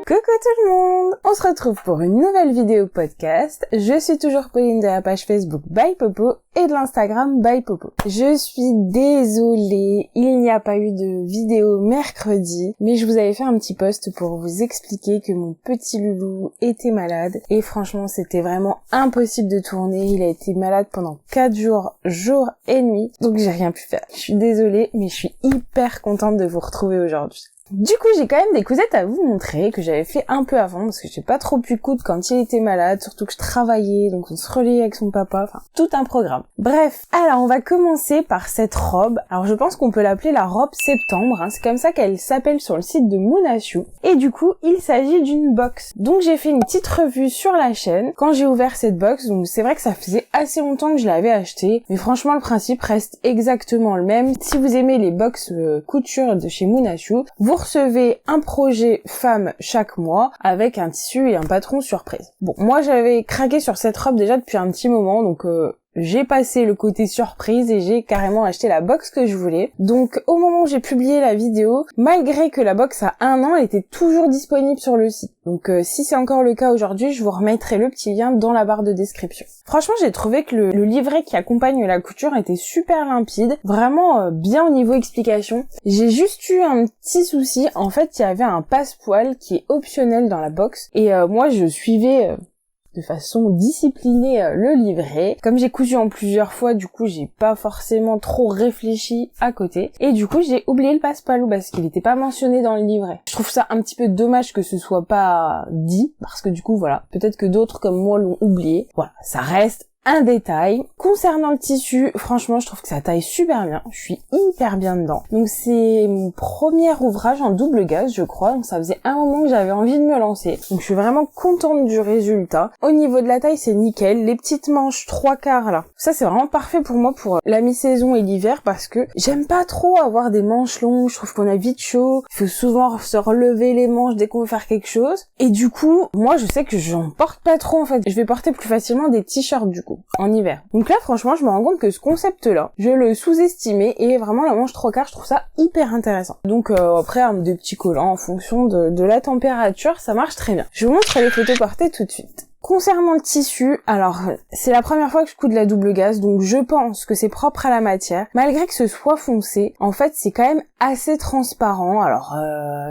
Coucou tout le monde! On se retrouve pour une nouvelle vidéo podcast. Je suis toujours Pauline de la page Facebook By Popo et de l'Instagram By Popo. Je suis désolée, il n'y a pas eu de vidéo mercredi, mais je vous avais fait un petit post pour vous expliquer que mon petit loulou était malade et franchement c'était vraiment impossible de tourner. Il a été malade pendant 4 jours, jour et nuit, donc j'ai rien pu faire. Je suis désolée, mais je suis hyper contente de vous retrouver aujourd'hui. Du coup, j'ai quand même des cousettes à vous montrer que j'avais fait un peu avant parce que j'ai pas trop pu coudre quand il était malade, surtout que je travaillais, donc on se relayait avec son papa, enfin tout un programme. Bref, alors on va commencer par cette robe. Alors je pense qu'on peut l'appeler la robe septembre, c'est comme ça qu'elle s'appelle sur le site de Moonashu. Et du coup, il s'agit d'une box. Donc j'ai fait une petite revue sur la chaîne quand j'ai ouvert cette box, donc c'est vrai que ça faisait assez longtemps que je l'avais achetée, mais franchement le principe reste exactement le même. Si vous aimez les box couture de chez Moonashu, vous recevez un projet femme chaque mois avec un tissu et un patron surprise. Bon, moi j'avais craqué sur cette robe déjà depuis un petit moment, donc j'ai passé le côté surprise et j'ai carrément acheté la box que je voulais. Donc au moment où j'ai publié la vidéo, malgré que la box a 1 an, elle était toujours disponible sur le site. Donc si c'est encore le cas aujourd'hui, je vous remettrai le petit lien dans la barre de description. Franchement, j'ai trouvé que le livret qui accompagne la couture était super limpide, vraiment bien au niveau explication. J'ai juste eu un petit souci, en fait il y avait un passepoil qui est optionnel dans la box et moi je suivais de façon disciplinée le livret. Comme j'ai cousu en plusieurs fois, du coup j'ai pas forcément trop réfléchi à côté. Et du coup j'ai oublié le passe-palou parce qu'il était pas mentionné dans le livret. Je trouve ça un petit peu dommage que ce soit pas dit, parce que du coup voilà, peut-être que d'autres comme moi l'ont oublié. Voilà, ça reste un détail. Concernant le tissu, franchement, je trouve que ça taille super bien. Je suis hyper bien dedans. Donc c'est mon premier ouvrage en double gaze, je crois. Donc ça faisait un moment que j'avais envie de me lancer. Donc je suis vraiment contente du résultat. Au niveau de la taille, c'est nickel. Les petites manches 3/4 là, ça c'est vraiment parfait pour moi pour la mi-saison et l'hiver parce que j'aime pas trop avoir des manches longues. Je trouve qu'on a vite chaud. Il faut souvent se relever les manches dès qu'on veut faire quelque chose. Et du coup, moi je sais que j'en porte pas trop en fait. Je vais porter plus facilement des t-shirts du coup en hiver. Donc là franchement je me rends compte que ce concept là je le sous-estimais et vraiment la manche 3/4 je trouve ça hyper intéressant. Donc après des petits collants en fonction de la température, ça marche très bien. Je vous montre les photos portées tout de suite. Concernant le tissu, alors c'est la première fois que je couds de la double gaze, donc je pense que c'est propre à la matière. Malgré que ce soit foncé, en fait c'est quand même assez transparent. Alors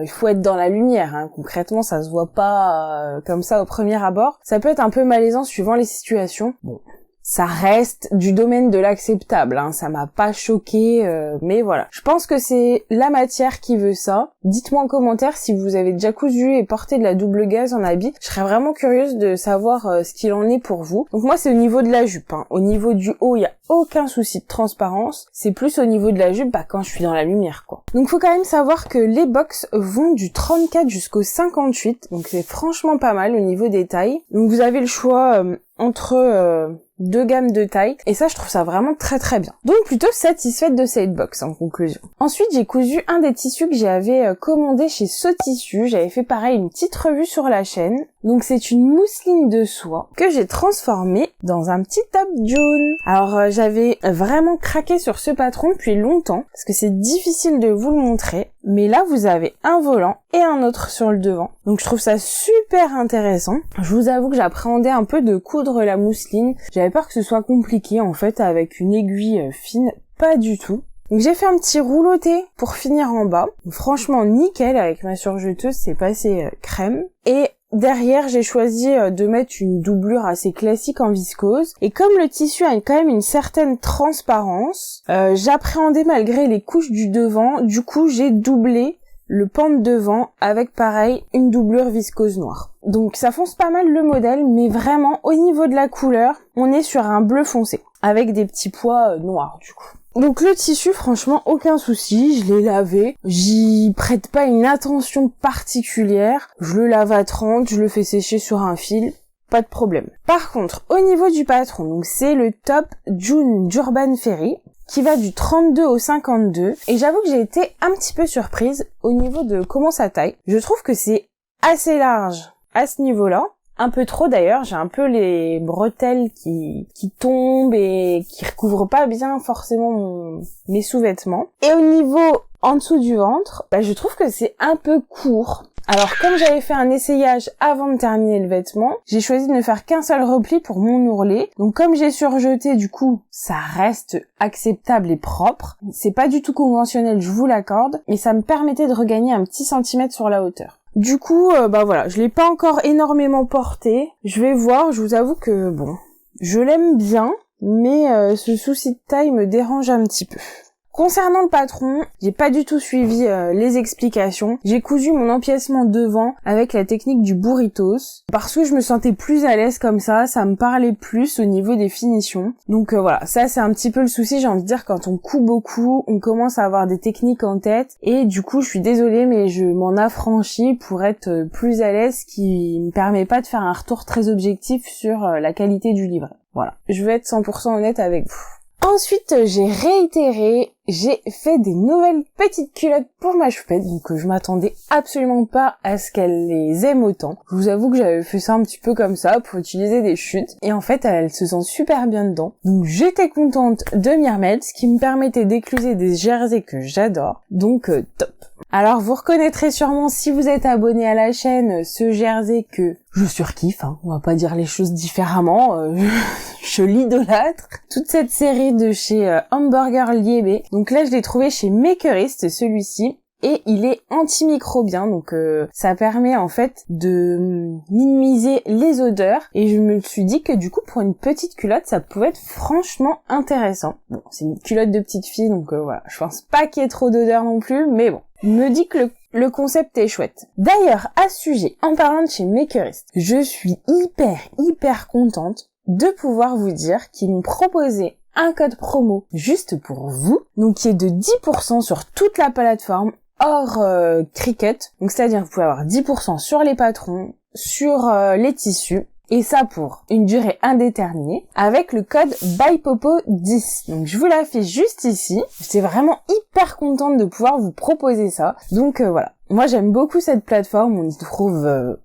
il faut être dans la lumière, concrètement ça se voit pas comme ça au premier abord. Ça peut être un peu malaisant suivant les situations. Bon, ça reste du domaine de l'acceptable, ça m'a pas choqué, mais voilà. Je pense que c'est la matière qui veut ça. Dites-moi en commentaire si vous avez déjà cousu et porté de la double gaze en habit. Je serais vraiment curieuse de savoir ce qu'il en est pour vous. Donc moi c'est au niveau de la jupe, Au niveau du haut, il y a aucun souci de transparence. C'est plus au niveau de la jupe, quand je suis dans la lumière, quoi. Donc faut quand même savoir que les box vont du 34 jusqu'au 58, donc c'est franchement pas mal au niveau des tailles. Donc vous avez le choix entre 2 gammes de taille et ça je trouve ça vraiment très très bien. Donc plutôt satisfaite de cette box en conclusion. Ensuite j'ai cousu un des tissus que j'avais commandé chez So Tissu. J'avais fait pareil une petite revue sur la chaîne. Donc c'est une mousseline de soie que j'ai transformée dans un petit top jaune. Alors j'avais vraiment craqué sur ce patron depuis longtemps parce que c'est difficile de vous le montrer, mais là vous avez un volant et un autre sur le devant. Donc je trouve ça super intéressant. Je vous avoue que j'appréhendais un peu de coudre la mousseline. J'avais peur que ce soit compliqué en fait avec une aiguille fine, pas du tout. Donc j'ai fait un petit rouloté pour finir en bas. Franchement nickel, avec ma surjeteuse c'est passé crème. Et derrière, j'ai choisi de mettre une doublure assez classique en viscose. Et comme le tissu a quand même une certaine transparence, j'appréhendais malgré les couches du devant. Du coup, j'ai doublé le pan de devant avec pareil une doublure viscose noire. Donc ça fonce pas mal le modèle, mais vraiment au niveau de la couleur, on est sur un bleu foncé avec des petits pois noirs du coup. Donc le tissu, franchement, aucun souci, je l'ai lavé, j'y prête pas une attention particulière, je le lave à 30, je le fais sécher sur un fil, pas de problème. Par contre, au niveau du patron, donc c'est le top June d'Urban Ferry, qui va du 32 au 52, et j'avoue que j'ai été un petit peu surprise au niveau de comment ça taille. Je trouve que c'est assez large à ce niveau-là, un peu trop d'ailleurs, j'ai un peu les bretelles qui tombent et qui recouvrent pas bien forcément mes sous-vêtements. Et au niveau en dessous du ventre, je trouve que c'est un peu court. Alors comme j'avais fait un essayage avant de terminer le vêtement, j'ai choisi de ne faire qu'un seul repli pour mon ourlet. Donc comme j'ai surjeté, du coup, ça reste acceptable et propre. C'est pas du tout conventionnel, je vous l'accorde, mais ça me permettait de regagner un petit centimètre sur la hauteur. Du coup, voilà, je l'ai pas encore énormément porté. Je vais voir, je vous avoue que bon, je l'aime bien, mais ce souci de taille me dérange un petit peu. Concernant le patron, j'ai pas du tout suivi les explications. J'ai cousu mon empiècement devant avec la technique du burritos parce que je me sentais plus à l'aise comme ça me parlait plus au niveau des finitions. Donc voilà, ça c'est un petit peu le souci, j'ai envie de dire, quand on coud beaucoup, on commence à avoir des techniques en tête et du coup je suis désolée mais je m'en affranchis pour être plus à l'aise, ce qui me permet pas de faire un retour très objectif sur la qualité du livret. Voilà, je vais être 100% honnête avec vous. Ensuite, j'ai réitéré, j'ai fait des nouvelles petites culottes pour ma choupette, donc je m'attendais absolument pas à ce qu'elle les aime autant. Je vous avoue que j'avais fait ça un petit peu comme ça pour utiliser des chutes, et en fait elle se sent super bien dedans. Donc j'étais contente de m'y remettre, ce qui me permettait d'écluser des jerseys que j'adore, donc top. Alors vous reconnaîtrez sûrement, si vous êtes abonné à la chaîne, ce jersey que je surkiffe, on va pas dire les choses différemment, je l'idolâtre. Toute cette série de chez Hamburger Liebé, donc là je l'ai trouvé chez Makerist, celui-ci, et il est antimicrobien, donc ça permet en fait de minimiser les odeurs, et je me suis dit que du coup pour une petite culotte ça pouvait être franchement intéressant. Bon, c'est une culotte de petite fille, donc voilà, je pense pas qu'il y ait trop d'odeurs non plus, mais bon, me dit que le concept est chouette. D'ailleurs, à ce sujet, en parlant de chez Makerist, je suis hyper contente de pouvoir vous dire qu'ils m'ont proposé un code promo juste pour vous, donc qui est de 10% sur toute la plateforme, hors Cricut, donc c'est-à-dire que vous pouvez avoir 10% sur les patrons, sur les tissus, et ça pour une durée indéterminée, avec le code BYPOPO10. Donc je vous la fais juste ici, j'étais vraiment hyper contente de pouvoir vous proposer ça, donc voilà. Moi j'aime beaucoup cette plateforme, on y trouve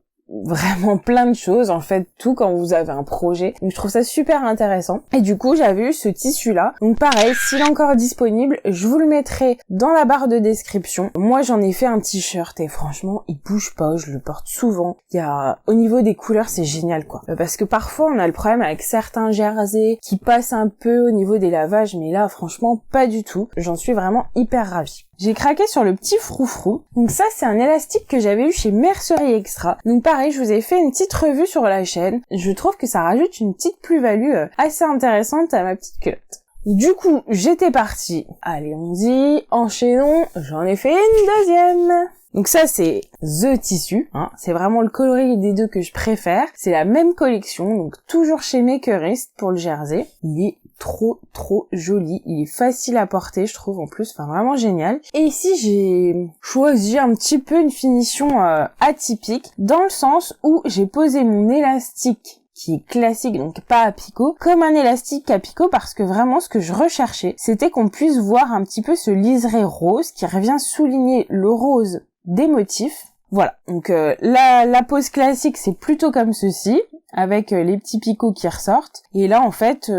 vraiment plein de choses, en fait, tout quand vous avez un projet. Donc je trouve ça super intéressant. Et du coup, j'avais eu ce tissu-là. Donc pareil, s'il est encore disponible, je vous le mettrai dans la barre de description. Moi, j'en ai fait un t-shirt et franchement, il bouge pas, je le porte souvent. Au niveau des couleurs, c'est génial, quoi. Parce que parfois, on a le problème avec certains jerseys qui passent un peu au niveau des lavages, mais là, franchement, pas du tout. J'en suis vraiment hyper ravie. J'ai craqué sur le petit froufrou. Donc ça, c'est un élastique que j'avais eu chez Mercerie Extra. Donc pareil, je vous ai fait une petite revue sur la chaîne. Je trouve que ça rajoute une petite plus-value assez intéressante à ma petite culotte. Du coup, j'étais partie. Allez, on dit, enchaînons. J'en ai fait une deuxième. Donc ça, c'est The Tissu. C'est vraiment le coloris des deux que je préfère. C'est la même collection, donc toujours chez Makerist pour le jersey. Il est trop joli, il est facile à porter, je trouve, en plus, enfin vraiment génial. Et ici j'ai choisi un petit peu une finition atypique, dans le sens où j'ai posé mon élastique qui est classique, donc pas à picot, comme un élastique à picot, parce que vraiment ce que je recherchais, c'était qu'on puisse voir un petit peu ce liseré rose qui revient souligner le rose des motifs. Voilà, donc la pose classique c'est plutôt comme ceci, avec les petits picots qui ressortent, et là en fait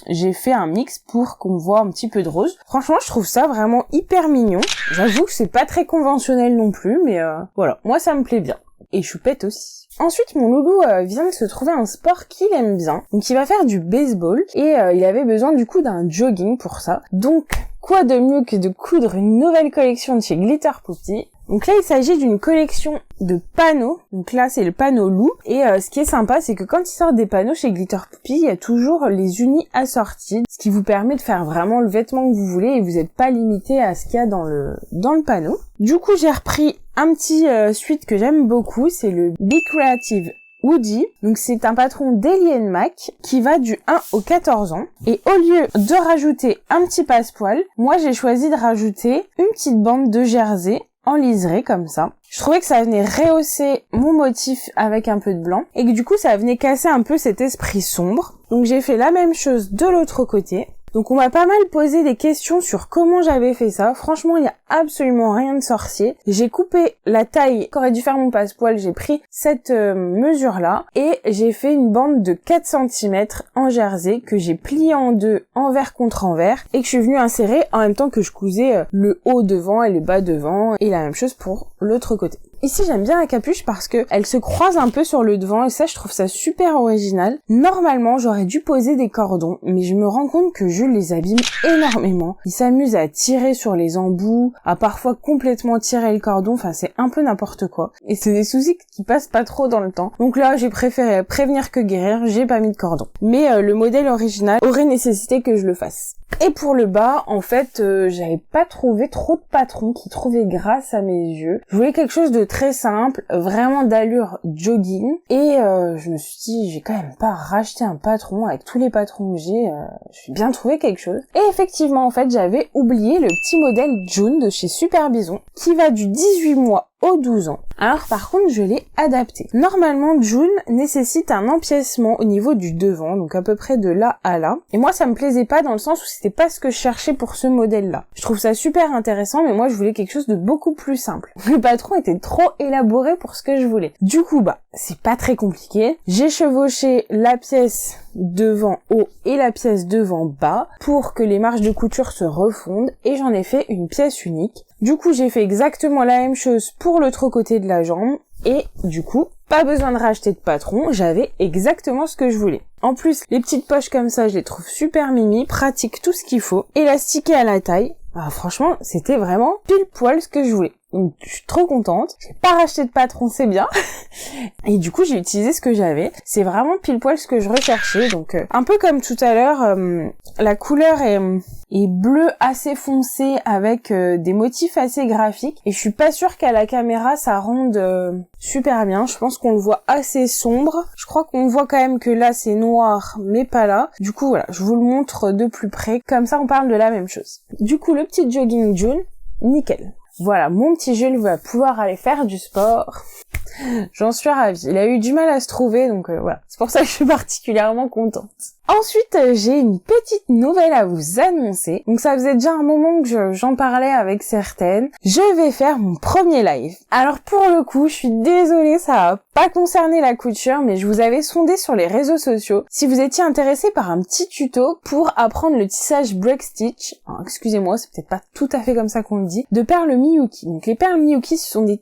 j'ai fait un mix pour qu'on voit un petit peu de rose. Franchement je trouve ça vraiment hyper mignon, j'avoue que c'est pas très conventionnel non plus, mais voilà, moi ça me plaît bien, et choupette aussi. Ensuite mon loulou vient de se trouver un sport qu'il aime bien, donc il va faire du baseball, et il avait besoin du coup d'un jogging pour ça, donc quoi de mieux que de coudre une nouvelle collection de chez Glitter Poppy. Donc là, il s'agit d'une collection de panneaux. Donc là, c'est le panneau loup. Et ce qui est sympa, c'est que quand ils sortent des panneaux chez Glitter Poppy, il y a toujours les unis assortis, ce qui vous permet de faire vraiment le vêtement que vous voulez et vous n'êtes pas limité à ce qu'il y a dans le panneau. Du coup, j'ai repris un petit suite que j'aime beaucoup, c'est le Be Creative Woody. Donc c'est un patron d'Ellie & Mac qui va du 1 au 14 ans. Et au lieu de rajouter un petit passepoil, moi j'ai choisi de rajouter une petite bande de jersey en liseré comme ça. Je trouvais que ça venait rehausser mon motif avec un peu de blanc et que du coup ça venait casser un peu cet esprit sombre. Donc j'ai fait la même chose de l'autre côté. Donc on m'a pas mal posé des questions sur comment j'avais fait ça. Franchement, il y a absolument rien de sorcier. J'ai coupé la taille qu'aurait dû faire mon passepoil, j'ai pris cette mesure-là et j'ai fait une bande de 4 cm en jersey que j'ai plié en deux envers contre envers et que je suis venue insérer en même temps que je cousais le haut devant et le bas devant et la même chose pour l'autre côté. Ici, j'aime bien la capuche parce que elle se croise un peu sur le devant et ça, je trouve ça super original. Normalement, j'aurais dû poser des cordons, mais je me rends compte que Jules les abîme énormément. Il s'amuse à tirer sur les embouts, à parfois complètement tirer le cordon, enfin c'est un peu n'importe quoi. Et c'est des soucis qui passent pas trop dans le temps. Donc là, j'ai préféré prévenir que guérir, j'ai pas mis de cordon. Mais le modèle original aurait nécessité que je le fasse. Et pour le bas, en fait, j'avais pas trouvé trop de patrons qui trouvaient grâce à mes yeux. Je voulais quelque chose de très simple, vraiment d'allure jogging. Et je me suis dit, j'ai quand même pas racheté un patron avec tous les patrons que j'ai. Je vais bien trouver quelque chose. Et effectivement, en fait, j'avais oublié le petit modèle June de chez Super Bison, qui va du 18 mois aux 12 ans. Alors par contre, je l'ai adapté. Normalement, June nécessite un empiècement au niveau du devant, donc à peu près de là à là. Et moi, ça me plaisait pas dans le sens où c'était pas ce que je cherchais pour ce modèle-là. Je trouve ça super intéressant, mais moi, je voulais quelque chose de beaucoup plus simple. Le patron était trop élaboré pour ce que je voulais. Du coup, c'est pas très compliqué. J'ai chevauché la pièce devant haut et la pièce devant bas pour que les marges de couture se refondent et j'en ai fait une pièce unique. Du coup, j'ai fait exactement la même chose pour l'autre côté de la jambe et du coup, pas besoin de racheter de patron, j'avais exactement ce que je voulais. En plus, les petites poches comme ça, je les trouve super mimi, pratique tout ce qu'il faut, élastiquées à la taille. Franchement, c'était vraiment pile poil ce que je voulais. Donc, je suis trop contente. J'ai pas racheté de patron, c'est bien. Et du coup, j'ai utilisé ce que j'avais. C'est vraiment pile poil ce que je recherchais. Donc, un peu comme tout à l'heure, la couleur est bleu assez foncé avec des motifs assez graphiques. Et je suis pas sûre qu'à la caméra, ça rende super bien. Je pense qu'on le voit assez sombre. Je crois qu'on voit quand même que là, c'est noir, mais pas là. Du coup, voilà, je vous le montre de plus près. Comme ça, on parle de la même chose. Du coup, le petit jogging June, nickel. Voilà, mon petit Jules va pouvoir aller faire du sport. J'en suis ravie. Il a eu du mal à se trouver, donc voilà. C'est pour ça que je suis particulièrement contente. Ensuite, j'ai une petite nouvelle à vous annoncer. Donc ça faisait déjà un moment que j'en parlais avec certaines. Je vais faire mon premier live. Alors pour le coup, je suis désolée, ça a pas concerné la couture, mais je vous avais sondé sur les réseaux sociaux si vous étiez intéressé par un petit tuto pour apprendre le tissage break stitch. Alors, excusez-moi, c'est peut-être pas tout à fait comme ça qu'on le dit. De perles Miyuki. Donc les perles Miyuki, ce sont des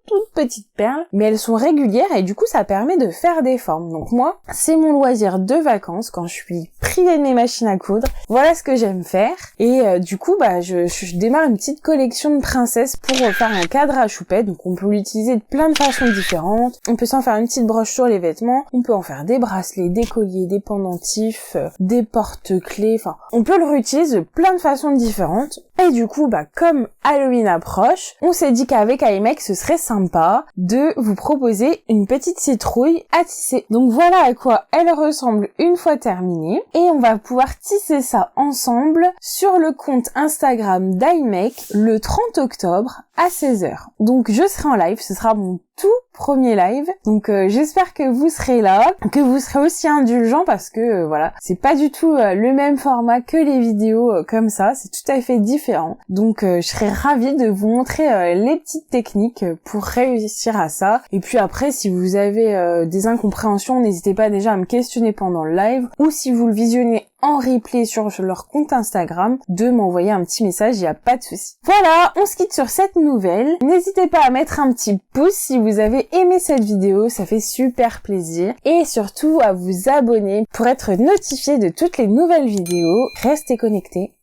toutes petites perles, mais elles sont régulières et du coup ça permet de faire des formes. Donc moi, c'est mon loisir de vacances quand je suis privée de mes machines à coudre. Voilà ce que j'aime faire et du coup je démarre une petite collection de princesses pour faire un cadre à choupette. Donc on peut l'utiliser de plein de façons différentes. On peut s'en faire une petite broche sur les vêtements, on peut en faire des bracelets, des colliers, des pendentifs, des porte-clés, enfin on peut le réutiliser de plein de façons différentes. Et du coup, comme Halloween approche, on s'est dit qu'avec iMake, ce serait sympa de vous proposer une petite citrouille à tisser. Donc voilà à quoi elle ressemble une fois terminée. Et on va pouvoir tisser ça ensemble sur le compte Instagram d'iMake le 30 octobre à 16h. Donc je serai en live, ce sera mon tout premier live. Donc j'espère que vous serez là, que vous serez aussi indulgents parce que voilà, c'est pas du tout le même format que les vidéos comme ça, c'est tout à fait différent. Donc je serais ravie de vous montrer les petites techniques pour réussir à ça. Et puis après, si vous avez des incompréhensions, n'hésitez pas déjà à me questionner pendant le live ou si vous le visionnez en replay sur leur compte Instagram, de m'envoyer un petit message, il n'y a pas de souci. Voilà, on se quitte sur cette nouvelle. N'hésitez pas à mettre un petit pouce si vous avez aimé cette vidéo, ça fait super plaisir. Et surtout à vous abonner pour être notifié de toutes les nouvelles vidéos. Restez connectés,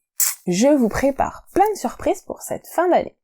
je vous prépare plein de surprises pour cette fin d'année.